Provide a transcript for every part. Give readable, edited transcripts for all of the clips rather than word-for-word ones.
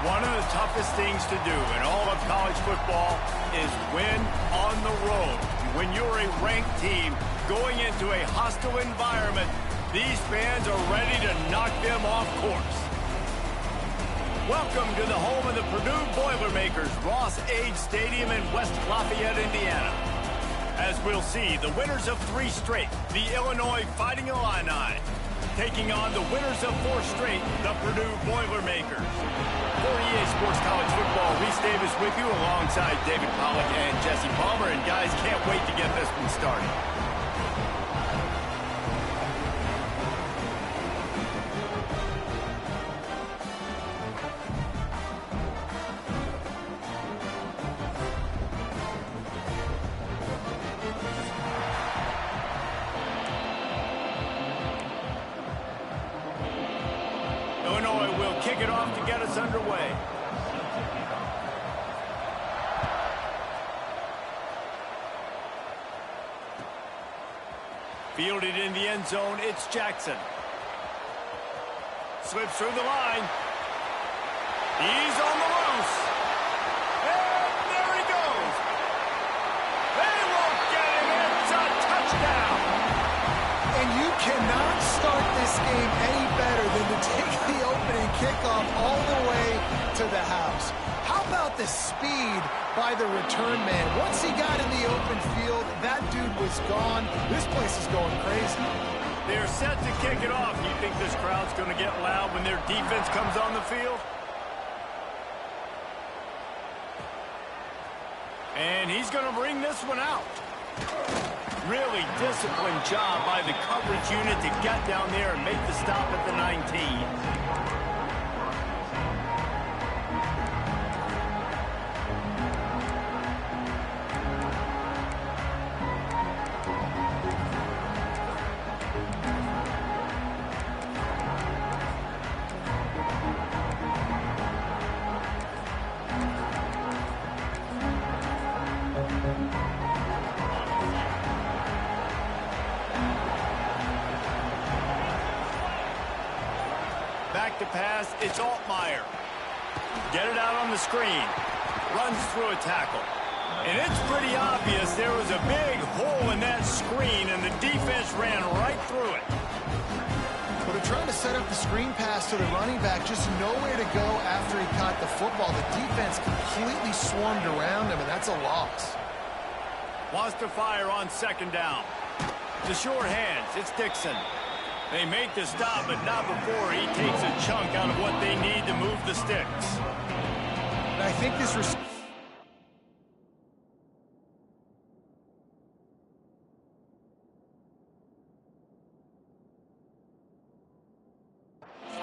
One of the toughest things to do in all of college football is win on the road. When you're a ranked team going into a hostile environment, these fans are ready to knock them off course. Welcome to the home of the Purdue Boilermakers, Ross-Ade Stadium in West Lafayette, Indiana. As we'll see, the winners of 3 straight, the Illinois Fighting Illini, taking on the winners of 4 straight, the Purdue Boilermakers. For EA Sports College Football, Reese Davis with you alongside David Pollack and Jesse Palmer. And guys, can't wait to get this one started. Illinois will kick it off to get us underway. Fielded in the end zone, it's Jackson. Slips through the line. He's on the loose. And there he goes. They won't get him. It's a touchdown. And you cannot start this game any better than to take the opening kickoff all the way to the house. How about the speed by the return man? Once he got in the open field, that dude was gone. This place is going crazy. They're set to kick it off. You think this crowd's going to get loud when their defense comes on the field? And he's going to bring this one out. Really disciplined job by the coverage unit to get down there and make the stop at the 19. Back to pass, it's Altmaier. Get it out on the screen. Runs through a tackle. And it's pretty obvious there was a big hole in that screen, and the defense ran right through it. But they're trying to set up the screen pass to the running back, just nowhere to go after he caught the football. The defense completely swarmed around him, and that's a loss. Wants to fire on second down. To short hands, it's Dixon. They make the stop, but not before he takes a chunk out of what they need to move the sticks. And I think this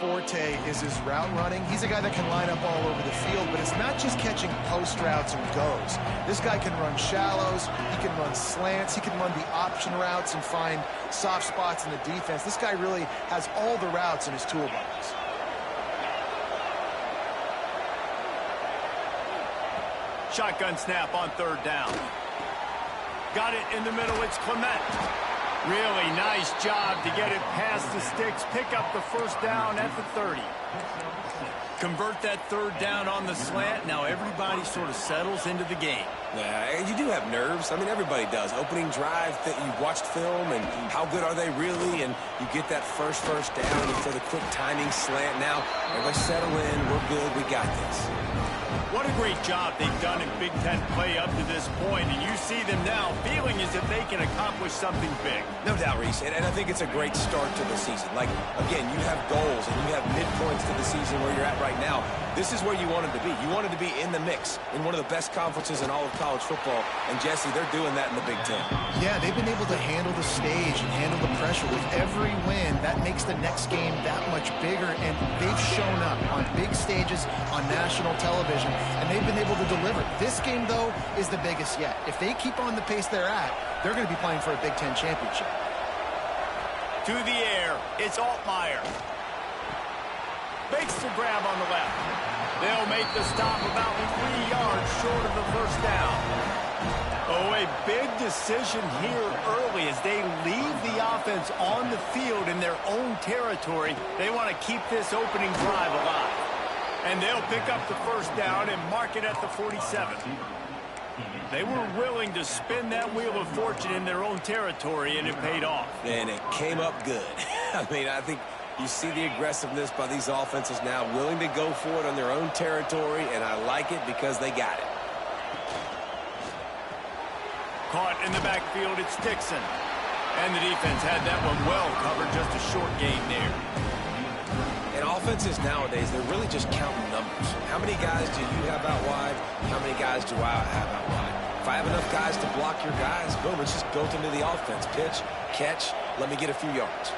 forte is his route running. He's a guy that can line up all over the field, but it's not just catching post routes and goes. This guy can run shallows, he can run slants, he can run the option routes and find soft spots in the defense. This guy really has all the routes in his toolbox. Shotgun snap on third down. Got it in the middle, it's Clement. Really nice job to get it past the sticks, pick up the first down at the 30. Convert that third down on the slant. Now everybody sort of settles into the game. Yeah, you do have nerves. I mean, everybody does. Opening drive, that you watched film, and how good are they really? And you get that first down, you throw the quick timing slant. Now, everybody settle in. We're good. We got this. What a great job they've done in Big Ten play up to this point, and you see them now feeling as if they can accomplish something big. No doubt, Reese, and I think it's a great start to the season. Like, again, you have goals and you have midpoints to the season where you're at right now. This is where you wanted to be. You wanted to be in the mix in one of the best conferences in all of college football, and Jesse, they're doing that in the Big Ten. Yeah, they've been able to handle the stage and handle the pressure. With every win, that makes the next game that much bigger, and they've shown up on big stages on national television, and they've been able to deliver. This game, though, is the biggest yet. If they keep on the pace they're at, they're going to be playing for a Big Ten championship. To the air, it's Altmaier. Makes the grab on the left. They'll make the stop about 3 yards short of the first down. Oh, a big decision here early as they leave the offense on the field in their own territory. They want to keep this opening drive alive. And they'll pick up the first down and mark it at the 47. They were willing to spin that wheel of fortune in their own territory, and it paid off. And it came up good. I mean, I think you see the aggressiveness by these offenses now, willing to go for it on their own territory, and I like it because they got it. Caught in the backfield, it's Dixon. And the defense had that one well covered, just a short gain there. And offenses nowadays, they're really just counting numbers. How many guys do you have out wide? How many guys do I have out wide? If I have enough guys to block your guys, boom, it's just built into the offense. Pitch, catch, let me get a few yards.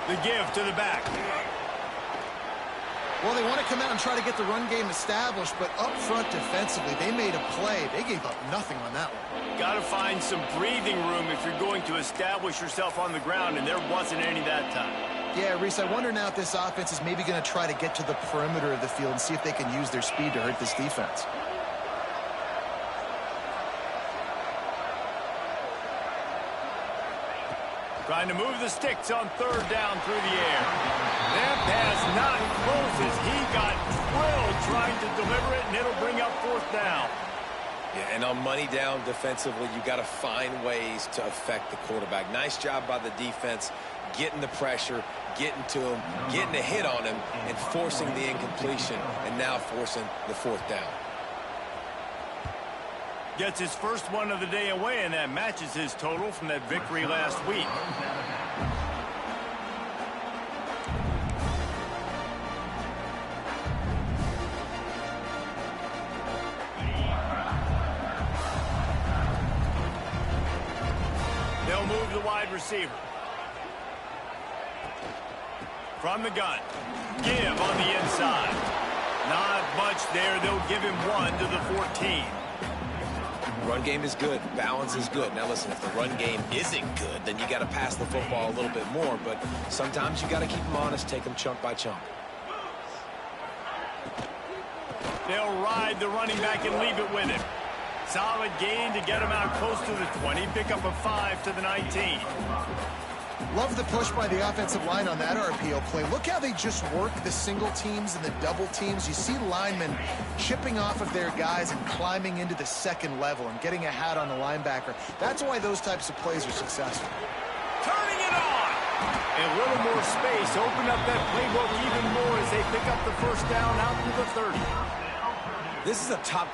The give to the back. Well, they want to come out and try to get the run game established, but up front defensively, they made a play. They gave up nothing on that one. Got to find some breathing room if you're going to establish yourself on the ground, and there wasn't any that time. Yeah, Reese, I wonder now if this offense is maybe going to try to get to the perimeter of the field and see if they can use their speed to hurt this defense. Trying to move the sticks on third down through the air. That pass not close as he got drilled trying to deliver it, and it'll bring up fourth down. Yeah, and on money down defensively, you got to find ways to affect the quarterback. Nice job by the defense, getting the pressure, getting to him, getting a hit on him, and forcing the incompletion, and now forcing the fourth down. Gets his first one of the day away, and that matches his total from that victory last week. They'll move the wide receiver. From the gun. Give on the inside. Not much there. They'll give him one to the 14. Run game is good. Balance is good. Now, listen, if the run game isn't good, then you got to pass the football a little bit more. But sometimes you got to keep them honest, take them chunk by chunk. They'll ride the running back and leave it with him. Solid gain to get him out close to the 20. Pick up a 5 to the 19. Love the push by the offensive line on that RPO play. Look how they just work the single teams and the double teams. You see linemen chipping off of their guys and climbing into the second level and getting a hat on the linebacker. That's why those types of plays are successful. Turning it on. And a little more space. Open up that playbook even more as they pick up the first down out to the 30. This is a top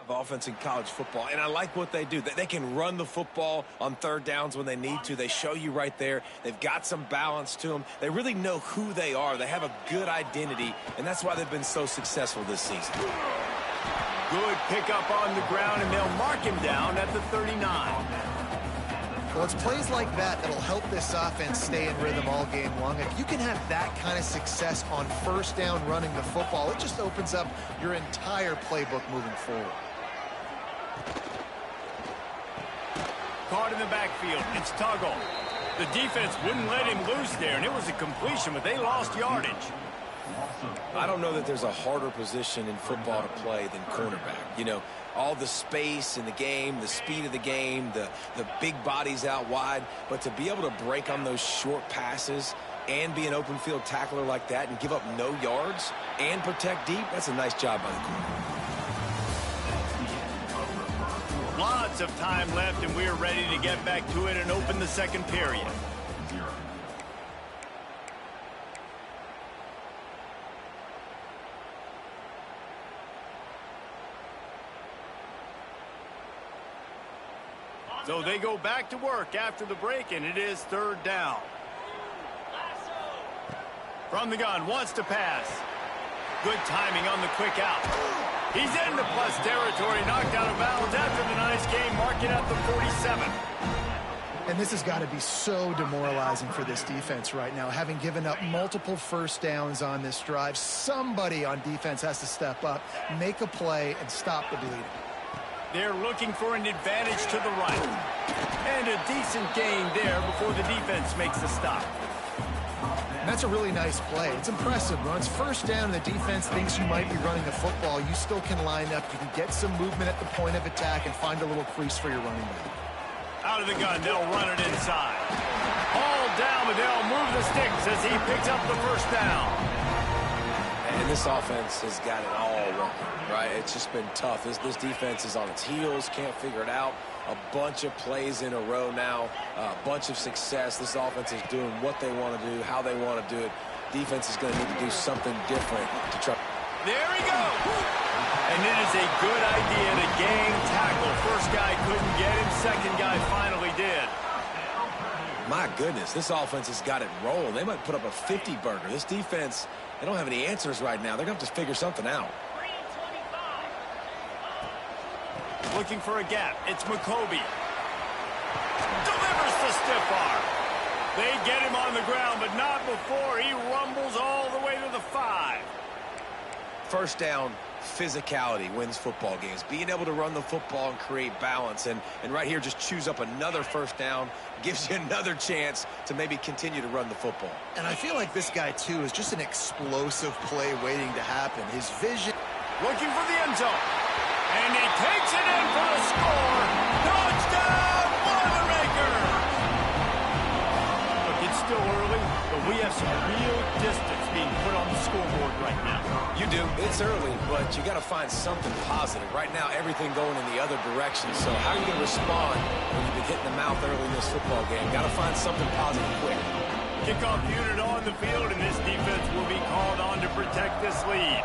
of offense in college football, and I like what they do. They can run the football on third downs when they need to. They show you right there. They've got some balance to them. They really know who they are. They have a good identity, and that's why they've been so successful this season. Good pickup on the ground, and they'll mark him down at the 39. Well, it's plays like that that'll help this offense stay in rhythm all game long. If you can have that kind of success on first down running the football, it just opens up your entire playbook moving forward. Caught in the backfield. It's Tuggle. The defense wouldn't let him loose there, and it was a completion, but they lost yardage. I don't know that there's a harder position in football to play than cornerback. You know, all the space in the game, the speed of the game, the big bodies out wide. But to be able to break on those short passes and be an open field tackler like that and give up no yards and protect deep, that's a nice job by the corner. Lots of time left, and we're ready to get back to it and open the second period. So they go back to work after the break, and it is third down. From the gun, wants to pass. Good timing on the quick out. He's into plus territory, knocked out of bounds after the nice game, marking at the 47. And this has got to be so demoralizing for this defense right now. Having given up multiple first downs on this drive, somebody on defense has to step up, make a play, and stop the bleeding. They're looking for an advantage to the right. And a decent gain there before the defense makes the stop. And that's a really nice play. It's impressive. When it's first down and the defense thinks you might be running the football, you still can line up. You can get some movement at the point of attack and find a little crease for your running back. Out of the gun, they'll run it inside. All down, but they'll move the sticks as he picks up the first down. And this offense has got it all wrong, right? It's just been tough. This defense is on its heels, can't figure it out. A bunch of plays in a row now, a bunch of success. This offense is doing what they want to do, how they want to do it. Defense is going to need to do something different to try. There he goes. And it is a good idea to gain tackle. First guy couldn't get him. Second guy finally did. My goodness, this offense has got it rolling. They might put up a 50-burger. This defense, they don't have any answers right now. They're going to have to figure something out. Looking for a gap. It's McCoby. Delivers the stiff arm. They get him on the ground, but not before he rumbles all the way to the 5. First down, physicality wins football games. Being able to run the football and create balance. And right here, just choose up another first down. Gives you another chance to maybe continue to run the football. And I feel like this guy, too, is just an explosive play waiting to happen. His vision. Looking for the end zone. And he takes it in for the score. Touchdown, Boilermakers! Look, it's still early, but we have some real distance being put on the scoreboard right now. You do. It's early, but you got to find something positive. Right now, everything going in the other direction. So how are you going to respond when you've been hitting the mouth early in this football game? Got to find something positive quick. Kickoff unit on the field, and this defense will be called on to protect this lead.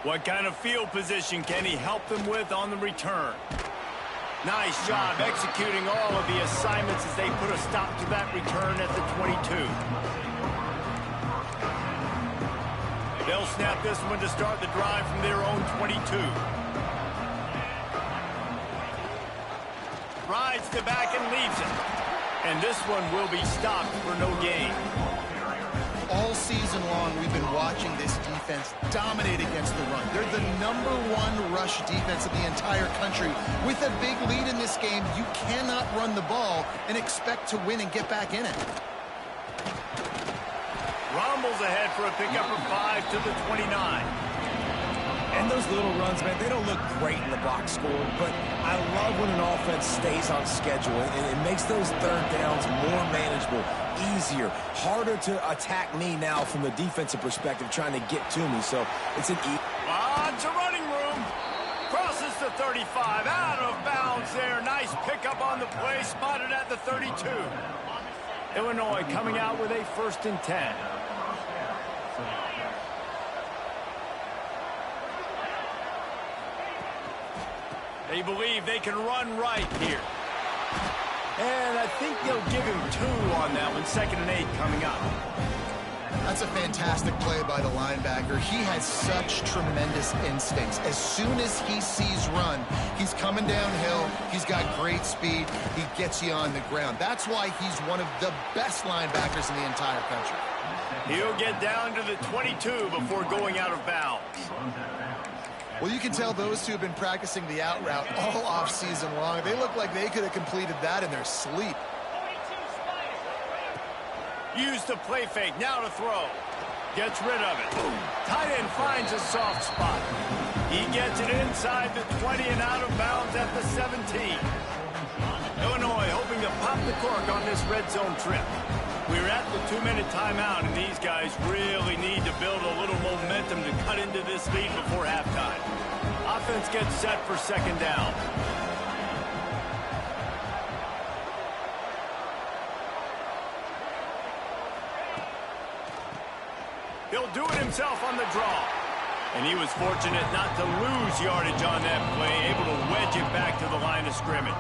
What kind of field position can he help them with on the return? Nice job executing all of the assignments as they put a stop to that return at the 22. They'll snap this one to start the drive from their own 22. Rides the back and leaves it. And this one will be stopped for no gain. All season long, we've been watching this defense dominate against the run. They're the #1 rush defense of the entire country. With a big lead in this game, you cannot run the ball and expect to win and get back in it. Rumbles ahead for a pickup of 5 to the 29. And those little runs, man, they don't look great in the box score, but I love when an offense stays on schedule, and it makes those third downs more manageable, easier, harder to attack me now from the defensive perspective, trying to get to me. So it's an Lots of running room. Crosses the 35, out of bounds there. Nice pickup on the play, spotted at the 32. Illinois coming out with a 1st and 10. They believe they can run right here. And I think they'll give him 2 on that one. 2nd and 8 coming up. That's a fantastic play by the linebacker. He has such tremendous instincts. As soon as he sees run, he's coming downhill. He's got great speed. He gets you on the ground. That's why he's one of the best linebackers in the entire country. He'll get down to the 22 before going out of bounds. Well, you can tell those two have been practicing the out route all off-season long. They look like they could have completed that in their sleep. Use the play fake, now to throw. Gets rid of it. Tight end finds a soft spot. He gets it inside the 20 and out of bounds at the 17. Illinois hoping to pop the cork on this red zone trip. We're at the 2-minute timeout, and these guys really need to build a little momentum to cut into this lead before halftime. Offense gets set for 2nd down. He'll do it himself on the draw. And he was fortunate not to lose yardage on that play, able to wedge it back to the line of scrimmage.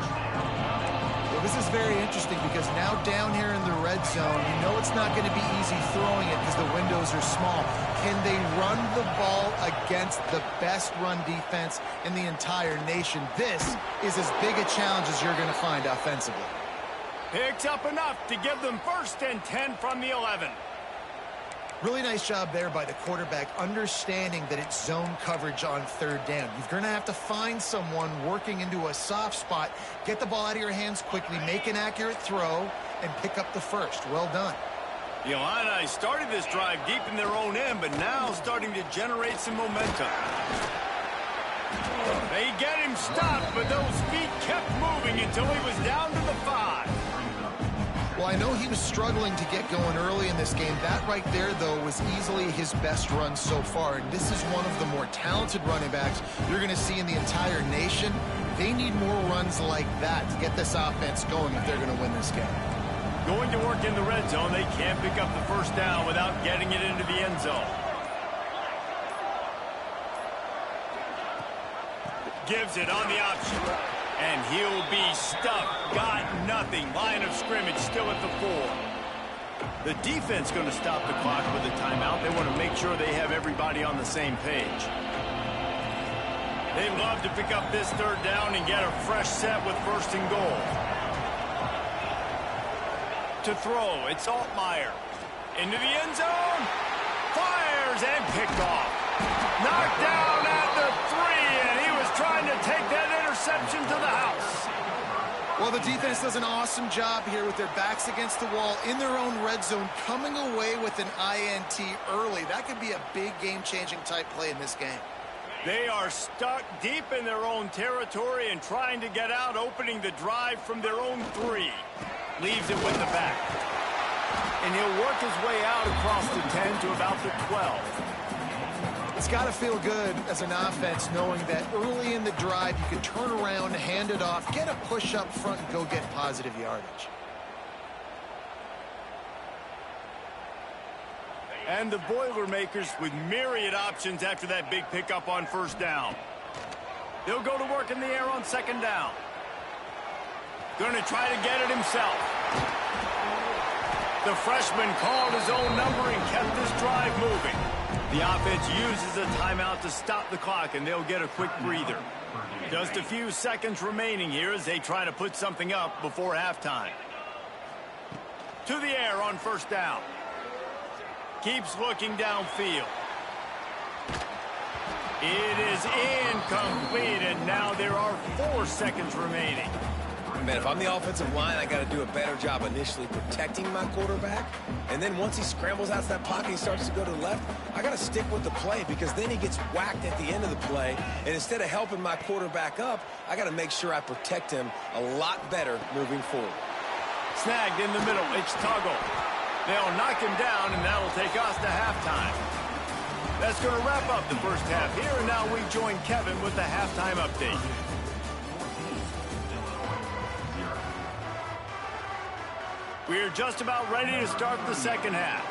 Well, this is very interesting because now down here in the red zone, you know it's not going to be easy throwing it because the windows are small. Can they run the ball against the best run defense in the entire nation? This is as big a challenge as you're going to find offensively. Picks up enough to give them 1st and 10 from the 11. Really nice job there by the quarterback, understanding that it's zone coverage on 3rd down. You're going to have to find someone working into a soft spot, get the ball out of your hands quickly, make an accurate throw, and pick up the 1st. Well done. The Illini started this drive deep in their own end, but now starting to generate some momentum. They get him stopped, but those feet kept moving until he was down to the 5. Well, I know he was struggling to get going early in this game. That right there, though, was easily his best run so far. And this is one of the more talented running backs you're going to see in the entire nation. They need more runs like that to get this offense going if they're going to win this game. Going to work in the red zone, they can't pick up the 1st down without getting it into the end zone. Gives it on the option. And he'll be stuck. Got nothing. Line of scrimmage still at the 4. The defense going to stop the clock with a timeout. They want to make sure they have everybody on the same page. They love to pick up this 3rd down and get a fresh set with 1st and goal. To throw, it's Altmaier. Into the end zone. Fires and picked off. Knocked down at the 3, and he was trying to take that interception to the house. Well, the defense does an awesome job here with their backs against the wall in their own red zone, coming away with an INT early. That could be a big game-changing type play in this game. They are stuck deep in their own territory and trying to get out, opening the drive from their own 3. Leaves it with the back. And he'll work his way out across the 10 to about the 12. It's got to feel good as an offense knowing that early in the drive you can turn around, hand it off, get a push up front, and go get positive yardage. And the Boilermakers with myriad options after that big pickup on 1st down. He'll go to work in the air on 2nd down. Going to try to get it himself. The freshman called his own number and kept this drive moving. The offense uses a timeout to stop the clock, and they'll get a quick breather. Just a few seconds remaining here as they try to put something up before halftime. To the air on 1st down. Keeps looking downfield. It is incomplete, and now there are 4 seconds remaining. Man, if I'm the offensive line, I got to do a better job initially protecting my quarterback. And then once he scrambles out of that pocket, he starts to go to the left, I got to stick with the play because then he gets whacked at the end of the play. And instead of helping my quarterback up, I got to make sure I protect him a lot better moving forward. Snagged in the middle. It's Tuggle. They'll knock him down, and that'll take us to halftime. That's going to wrap up the 1st half here, and now we join Kevin with the halftime update. We're just about ready to start the 2nd half.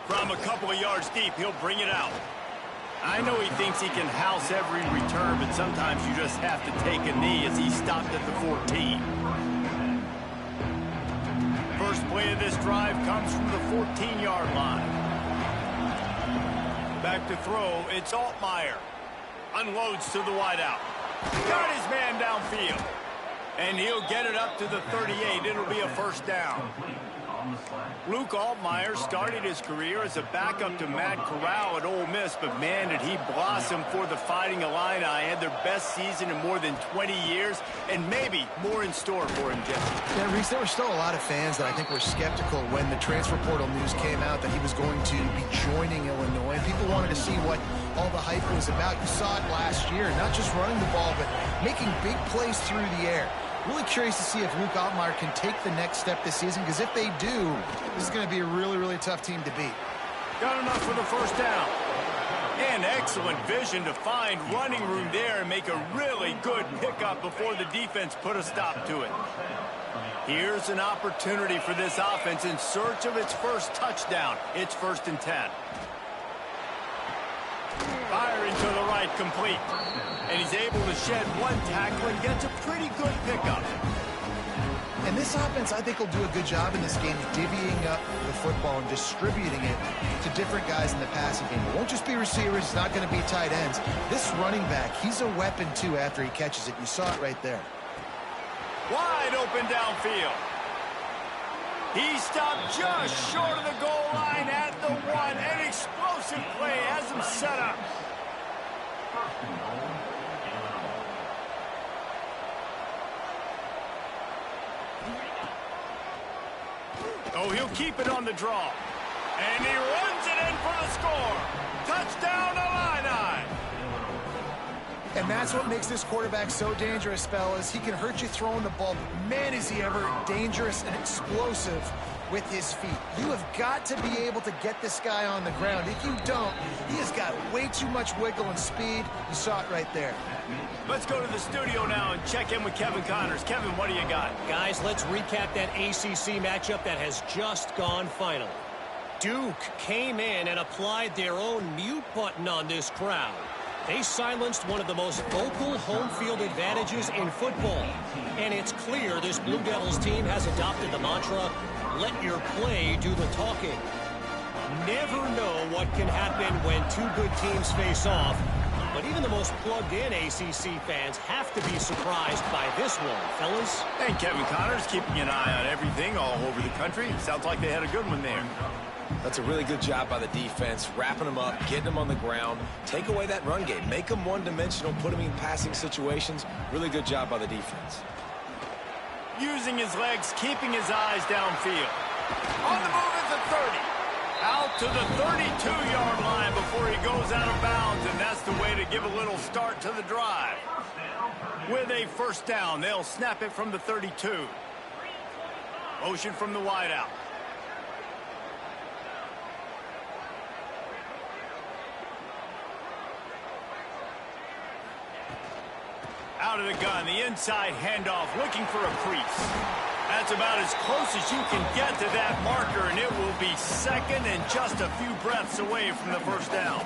From a couple of yards deep, he'll bring it out. I know he thinks he can house every return, but sometimes you just have to take a knee as he stopped at the 14. First play of this drive comes from the 14-yard line. Back to throw, it's Altmaier. Unloads to the wideout. Got his man downfield. And he'll get it up to the 38. It'll be a first down. Luke Altmaier started his career as a backup to Matt Corral at Ole Miss, but man, did he blossom for the Fighting Illini. Had their best season in more than 20 years, and maybe more in store for him, Jeff. Yeah, Reese, there were still a lot of fans that I think were skeptical when the transfer portal news came out that he was going to be joining Illinois. People wanted to see what all the hype was about. You saw it last year, not just running the ball, but making big plays through the air. Really curious to see if Luke Altmaier can take the next step this season, because if they do, this is going to be a really, really tough team to beat. Got enough for the first down. And excellent vision to find running room there and make a really good pickup before the defense put a stop to it. Here's an opportunity for this offense in search of its first touchdown. It's 1st and 10. Firing to the right, complete. And he's able to shed one tackle and gets a pretty good pickup. And this offense, I think, will do a good job in this game divvying up the football and distributing it to different guys in the passing game. It won't just be receivers. It's not going to be tight ends. This running back, he's a weapon, too, after he catches it. You saw it right there. Wide open downfield. He stopped just short of the goal line at the 1. An explosive play has him set up. Oh, he'll keep it on the draw. And he runs it in for the score. Touchdown, Illini. And that's what makes this quarterback so dangerous, fellas. He can hurt you throwing the ball, but man, is he ever dangerous and explosive with his feet. You have got to be able to get this guy on the ground. If you don't, he has got way too much wiggle and speed. You saw it right there. Let's go to the studio now and check in with Kevin Connors. Kevin, what do you got? Guys, let's recap that ACC matchup that has just gone final. Duke came in and applied their own mute button on this crowd. They silenced one of the most vocal home field advantages in football. And it's clear this Blue Devils team has adopted the mantra, let your play do the talking. Never know what can happen when two good teams face off. But even the most plugged-in ACC fans have to be surprised by this one, fellas. And Kevin Connors keeping an eye on everything all over the country. Sounds like they had a good one there. That's a really good job by the defense, wrapping them up, getting them on the ground, take away that run game, make them one-dimensional, put them in passing situations. Really good job by the defense. Using his legs, keeping his eyes downfield. On the move at the 30. Out to the 32-yard line before he goes out of bounds, and that's the way to give a little start to the drive. With a first down, they'll snap it from the 32. Motion from the wideout. Out of the gun, the inside handoff, looking for a crease. That's about as close as you can get to that marker, and it will be second and just a few breaths away from the first down.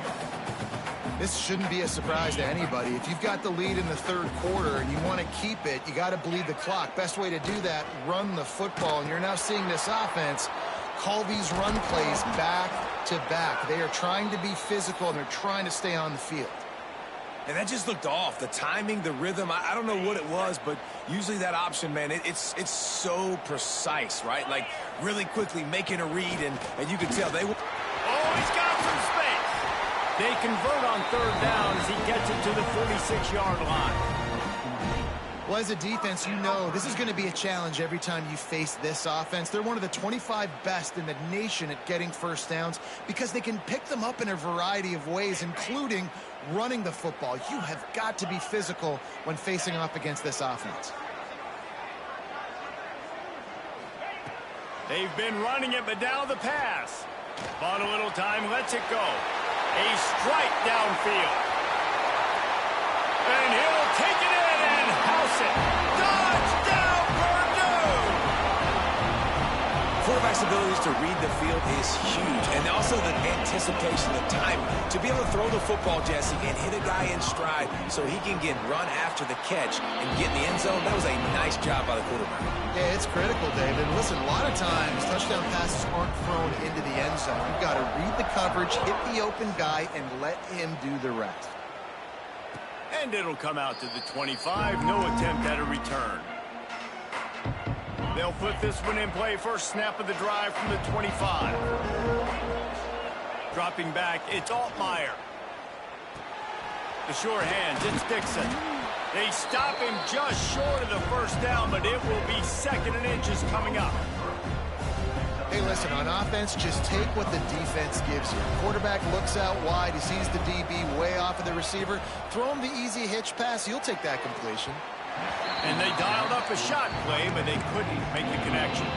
This shouldn't be a surprise to anybody. If you've got the lead in the third quarter and you want to keep it, you got to bleed the clock. Best way to do that, run the football. And you're now seeing this offense call these run plays back to back. They are trying to be physical, and they're trying to stay on the field. And that just looked off. The timing, the rhythm, I don't know what it was, but usually that option, man, it's so precise, right? Like, really quickly making a read, and you can tell they were... Oh, he's got some space. They convert on third down as he gets it to the 46-yard line. Well, as a defense, you know this is going to be a challenge every time you face this offense. They're one of the 25 best in the nation at getting first downs because they can pick them up in a variety of ways, including running the football. You have got to be physical when facing off against this offense. They've been running it, but now the pass. Bought a little time, lets it go. A strike downfield. And he'll take it in and house it. Touchdown, Purdue! Quarterback's abilities to read the field is huge, and also the anticipation, the timing. To be able to throw the football, Jesse, and hit a guy in stride so he can get run after the catch and get in the end zone, that was a nice job by the quarterback. Yeah, it's critical, David. Listen, a lot of times touchdown passes aren't thrown into the end zone. You've got to read the coverage, hit the open guy, and let him do the rest. And it'll come out to the 25. No attempt at a return. They'll put this one in play. First snap of the drive from the 25. Dropping back, it's Altmaier. The sure hands, it's Dixon. They stop him just short of the first down, but it will be 2nd and inches coming up. Hey, listen, on offense, just take what the defense gives you. Quarterback looks out wide. He sees the DB way off of the receiver. Throw him the easy hitch pass. You'll take that completion. And they dialed up a shot play, but they couldn't make the connection.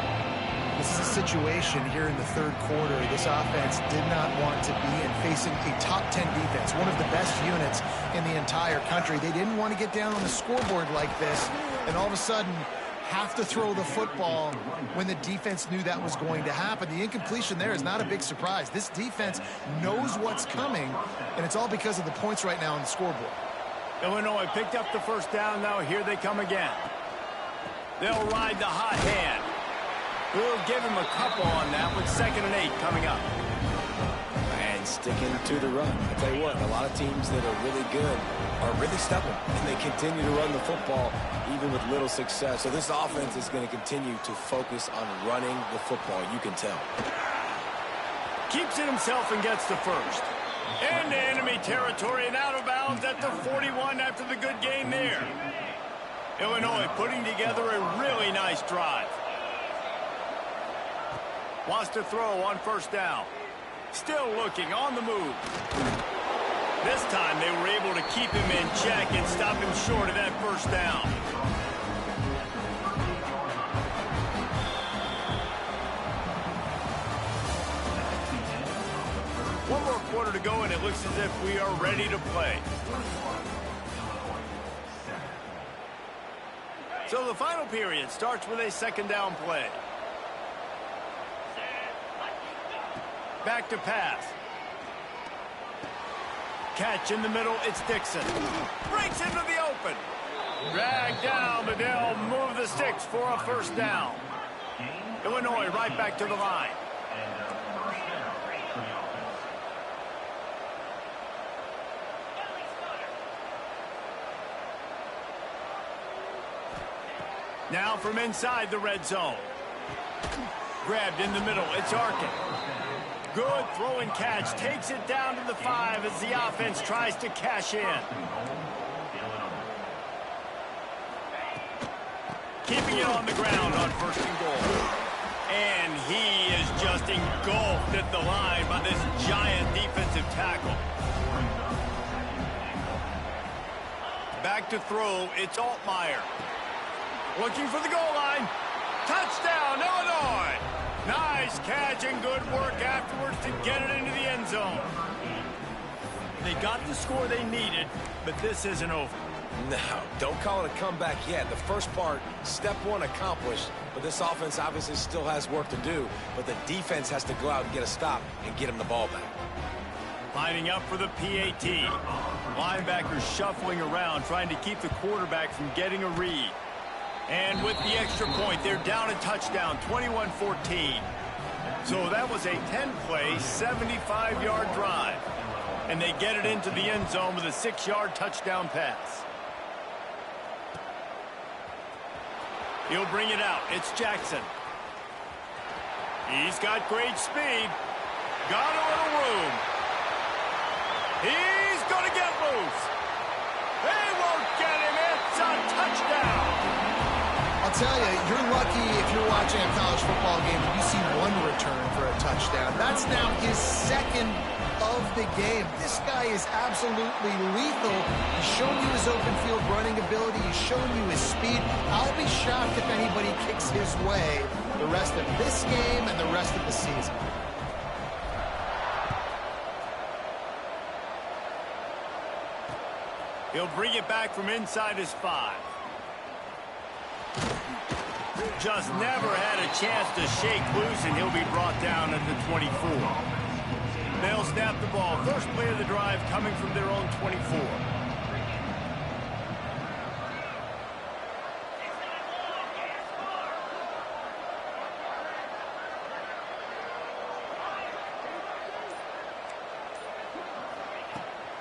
This is a situation here in the third quarter this offense did not want to be in, facing a top 10 defense, one of the best units in the entire country. They didn't want to get down on the scoreboard like this, and all of a sudden have to throw the football when the defense knew that was going to happen. The incompletion there is not a big surprise. This defense knows what's coming, and it's all because of the points right now on the scoreboard. Illinois picked up the first down. Now here they come again. They'll ride the hot hand. We'll give him a couple on that with 2nd and 8 coming up. And sticking to the run. I tell you what, a lot of teams that are really good are really stubborn, and they continue to run the football even with little success. So this offense is going to continue to focus on running the football. You can tell. Keeps it himself and gets the first. Into enemy territory and out of bounds at the 41 after the good game there. Illinois putting together a really nice drive. Wants to throw on first down. Still looking on the move. This time they were able to keep him in check and stop him short of that first down. One more quarter to go, and it looks as if we are ready to play. So the final period starts with a 2nd down play. Back to pass. Catch in the middle, it's Dixon. Breaks into the open. Drag down, but they'll move the sticks for a first down. Illinois right back to the line. Now from inside the red zone. Grabbed in the middle, it's Arkin. Good throw and catch, takes it down to the 5 as the offense tries to cash in. Keeping it on the ground on 1st and goal. And he is just engulfed at the line by this giant defensive tackle. Back to throw, it's Altmaier. Looking for the goal line. Touchdown, Illinois! Nice catch and good work afterwards to get it into the end zone. They got the score they needed, but this isn't over. No, don't call it a comeback yet. The first part, step 1 accomplished, but this offense obviously still has work to do, but the defense has to go out and get a stop and get him the ball back. Lining up for the PAT. Linebackers shuffling around, trying to keep the quarterback from getting a read. And with the extra point, they're down a touchdown, 21-14. So that was a 10-play, 75-yard drive. And they get it into the end zone with a 6-yard touchdown pass. He'll bring it out. It's Jackson. He's got great speed. Got a little room. He's going to get loose. They won't get him. It's a touchdown. I'll tell you, you're lucky if you're watching a college football game and you see one return for a touchdown. That's now his 2nd of the game. This guy is absolutely lethal. He's shown you his open field running ability. He's shown you his speed. I'll be shocked if anybody kicks his way the rest of this game and the rest of the season. He'll bring it back from inside his 5. Just never had a chance to shake loose, and he'll be brought down at the 24. They'll snap the ball. First play of the drive coming from their own 24.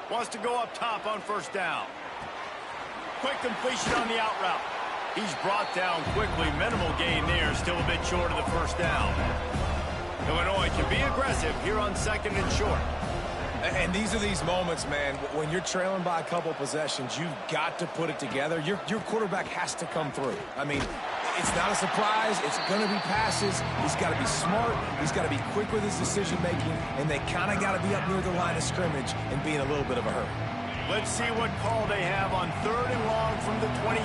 Wants to go up top on first down. Quick completion on the out route. He's brought down quickly. Minimal gain there. Still a bit short of the first down. Illinois can be aggressive here on second and short. And these are these moments, man, when you're trailing by a couple possessions, you've got to put it together. Your quarterback has to come through. I mean, it's not a surprise. It's going to be passes. He's got to be smart. He's got to be quick with his decision-making, and they kind of got to be up near the line of scrimmage and be in a little bit of a hurry. Let's see what call they have on third and long from the 28.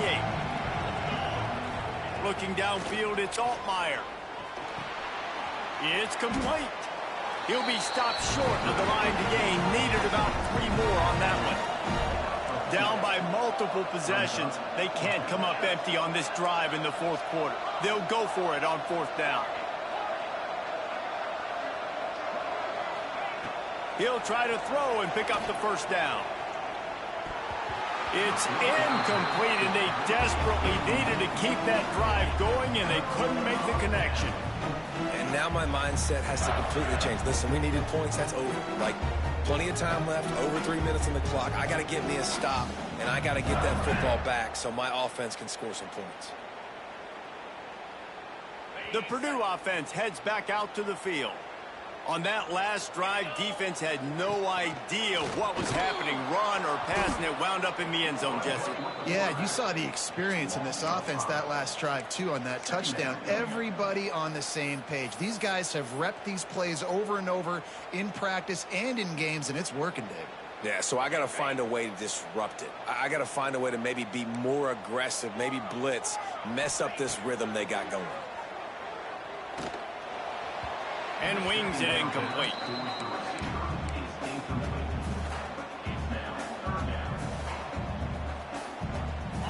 Looking downfield, it's Altmaier. It's complete. He'll be stopped short of the line to gain. Needed about 3 more on that one. Down by multiple possessions. They can't come up empty on this drive in the fourth quarter. They'll go for it on fourth down. He'll try to throw and pick up the first down. It's incomplete, and they desperately needed to keep that drive going, and they couldn't make the connection. And now my mindset has to completely change. Listen, we needed points. That's over. Like, plenty of time left, over 3 minutes on the clock. I got to get me a stop, and I got to get that football back so my offense can score some points. The Purdue offense heads back out to the field. On that last drive, defense had no idea what was happening, run or pass, and it wound up in the end zone, Jesse. Yeah, you saw the experience in this offense that last drive, too, on that touchdown. Everybody on the same page. These guys have repped these plays over and over in practice and in games, and it's working, Dave. Yeah, so I got to find a way to disrupt it. I got to find a way to maybe be more aggressive, maybe blitz, mess up this rhythm they got going. And wings it incomplete.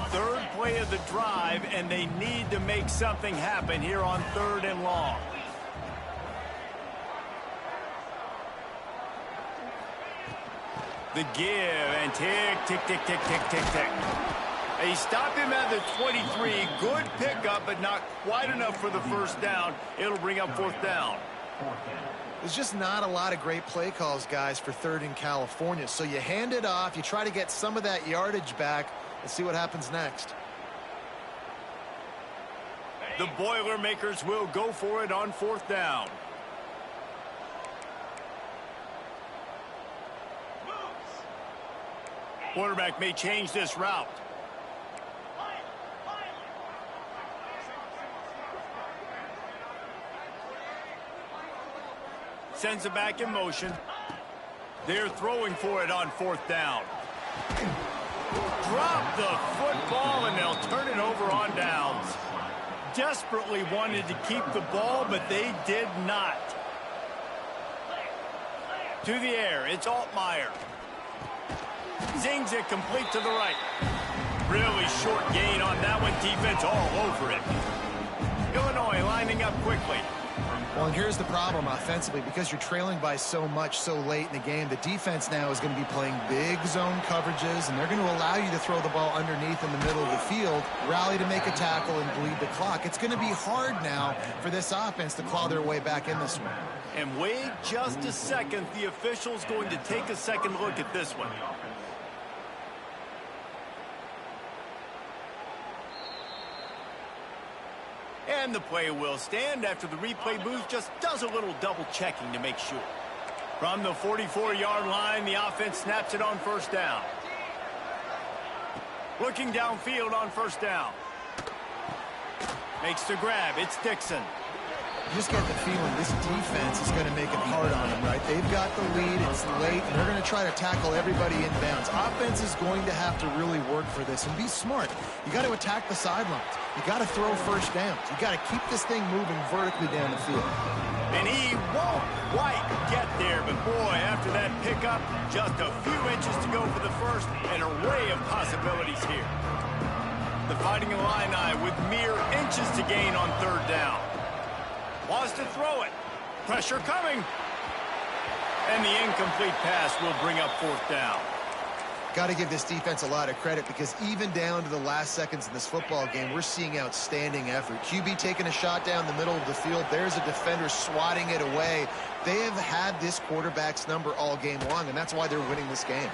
Third play of the drive, and they need to make something happen here on third and long. The give, and tick, tick, tick, tick, tick, tick, tick. They stop him at the 23. Good pickup, but not quite enough for the first down. It'll bring up fourth down. There's just not a lot of great play calls, guys, for third in California. So you hand it off, you try to get some of that yardage back. Let's see what happens next. The Boilermakers will go for it on fourth down. Quarterback may change this route. Sends it back in motion. They're throwing for it on fourth down. Drop the football, and they'll turn it over on downs. Desperately wanted to keep the ball, but they did not. To the air, it's Altmaier. Zings it complete to the right. Really short gain on that one. Defense all over it. Illinois lining up quickly. Well, and here's the problem offensively. Because you're trailing by so much so late in the game, the defense now is going to be playing big zone coverages, and they're going to allow you to throw the ball underneath in the middle of the field, rally to make a tackle, and bleed the clock. It's going to be hard now for this offense to claw their way back in this one. And wait just a second. The official's going to take a second look at this one. And the play will stand after the replay booth just does a little double checking to make sure. From the 44-yard line, the offense snaps it on first down. Looking downfield on first down. Makes the grab. It's Dixon. You just get the feeling this defense is going to make it hard on them, right? They've got the lead, it's late, and they're going to try to tackle everybody inbounds. Offense is going to have to really work for this and be smart. You got to attack the sidelines. You got to throw first downs. You got to keep this thing moving vertically down the field. And he won't quite get there, but boy, after that pickup, just a few inches to go for the first, and an array of possibilities here. The Fighting Illini with mere inches to gain on third down. Wants to throw it. Pressure coming. And the incomplete pass will bring up fourth down. Got to give this defense a lot of credit because even down to the last seconds in this football game, we're seeing outstanding effort. QB taking a shot down the middle of the field. There's a defender swatting it away. They have had this quarterback's number all game long, and that's why they're winning this game.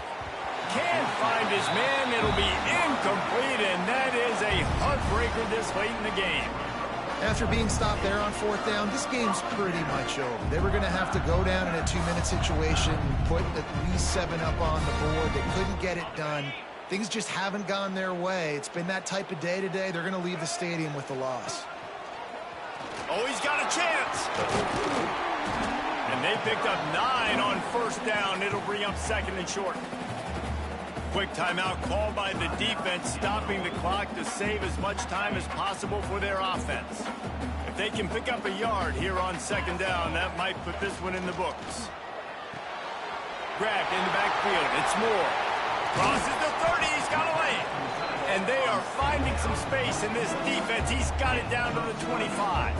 Can't find his man. It'll be incomplete, and that is a heartbreaker this late in the game. After being stopped there on fourth down, this game's pretty much over. They were going to have to go down in a 2-minute situation, put at least 7 up on the board. They couldn't get it done. Things just haven't gone their way. It's been that type of day today. They're going to leave the stadium with the loss. Oh, he's got a chance. And they picked up 9 on first down. It'll bring up second and short. Quick timeout called by the defense, stopping the clock to save as much time as possible for their offense. If they can pick up a yard here on second down, that might put this one in the books. Grabbed in the backfield. It's Moore. Crosses the 30. He's got a lane. And they are finding some space in this defense. He's got it down to the 25.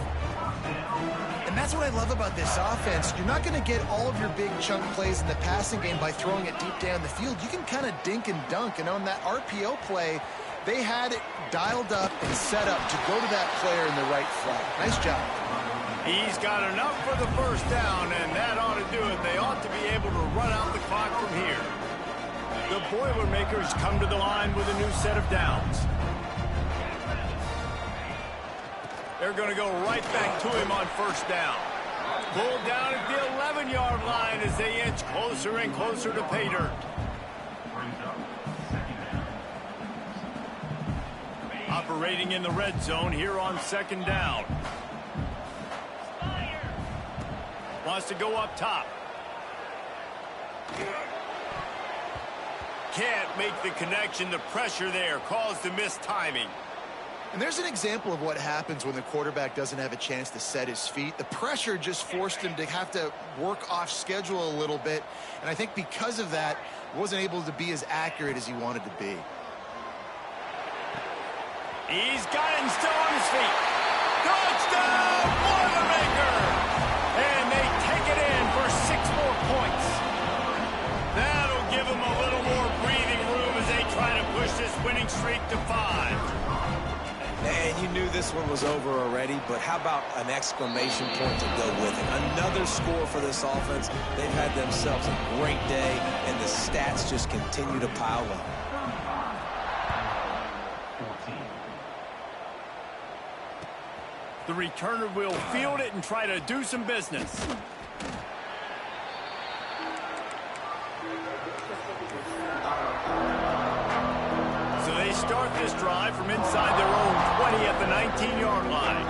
And that's what I love about this offense. You're not going to get all of your big chunk plays in the passing game by throwing it deep down the field. You can kind of dink and dunk. And on that RPO play, they had it dialed up and set up to go to that player in the right flat. Nice job. He's got enough for the first down, and that ought to do it. They ought to be able to run out the clock from here. The Boilermakers come to the line with a new set of downs. They're going to go right back to him on first down. Pulled down at the 11-yard line as they inch closer and closer to pay dirt. Operating in the red zone here on second down. Wants to go up top. Can't make the connection. The pressure there caused the missed timing. And there's an example of what happens when the quarterback doesn't have a chance to set his feet. The pressure just forced him to have to work off schedule a little bit. And I think because of that, he wasn't able to be as accurate as he wanted to be. He's got it and still on his feet. Touchdown, Boilermaker! And they take it in for 6 more points. That'll give them a little more breathing room as they try to push this winning streak to 5. And you knew this one was over already, but how about an exclamation point to go with it? Another score for this offense. They've had themselves a great day, and the stats just continue to pile up. The returner will field it and try to do some business. So they start this drive from inside their own 20 at the 19-yard line.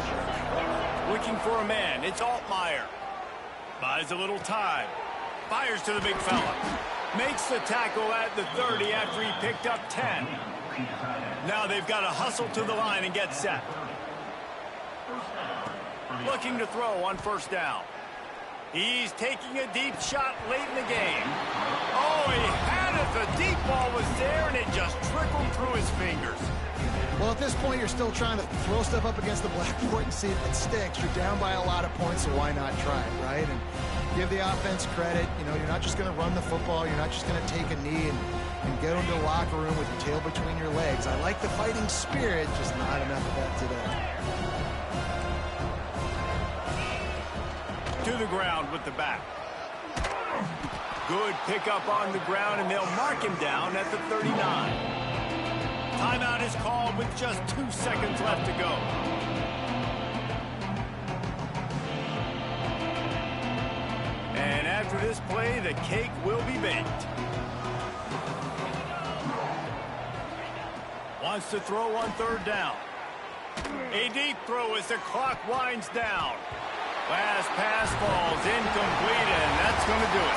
Looking for a man. It's Altmaier. Buys a little time. Fires to the big fella. Makes the tackle at the 30 after he picked up 10. Now they've got to hustle to the line and get set. Looking to throw on first down. He's taking a deep shot late in the game. Oh, he had it. The deep ball was there, and it just trickled through his fingers. Well, at this point, you're still trying to throw stuff up against the blackboard and see if it sticks. You're down by a lot of points, so why not try it, right? And give the offense credit. You know, you're not just going to run the football. You're not just going to take a knee and get into the locker room with your tail between your legs. I like the fighting spirit, just not enough of that today. To the ground with the back. Good pickup on the ground, and they'll mark him down at the 39. Timeout is called with just 2 seconds left to go. And after this play, the cake will be baked. Wants to throw on third down. A deep throw as the clock winds down. Last pass falls incomplete, and that's going to do it.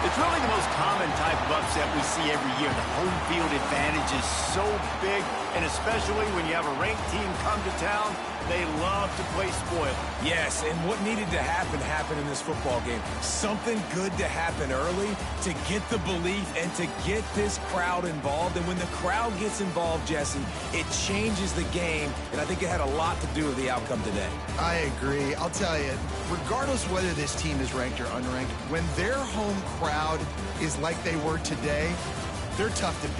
It's really the most common type of upset we see every year. The home field advantage is so big, and especially when you have a ranked team come to town, they love to play spoiler. Yes, and what needed to happen happened in this football game. Something good to happen early to get the belief and to get this crowd involved. And when the crowd gets involved, Jesse, it changes the game, and I think it had a lot to do with the outcome today. I agree. I'll tell you, regardless whether this team is ranked or unranked, when their home crowd is like they were today, they're tough to beat.